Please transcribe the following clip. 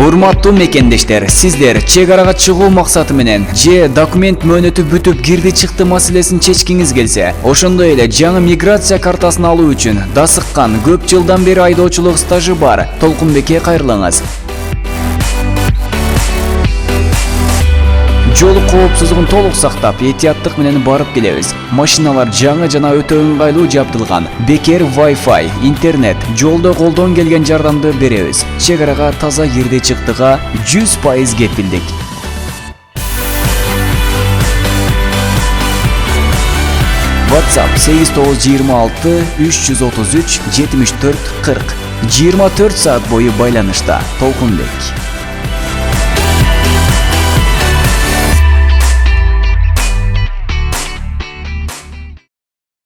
Урматтуу мекендештер, сиздер чек арага чыгуу максаты менен же документ мөөнөтү бүтүп кирди чыкты маселесин чечкиңиз келсе, ошондой эле жаңы миграция картасын алуу үчүн дасыккан көп жылдан бери айдоочулук стажы бар Толкунбекке кайрылыңыз. Жол коопсуздугун толук сактап, этияттык менен барып келебиз. Машиналар жаңы жана өтө ыңгайлуу жабдылган. Бекер Wi-Fi, интернет, жолдо колдон келген жардамды беребиз. Чек арага таза кирди чыктыга 100% кепилдик. WhatsApp 8926 333 74 40. 24 saat бою байланышта. Толкунбек.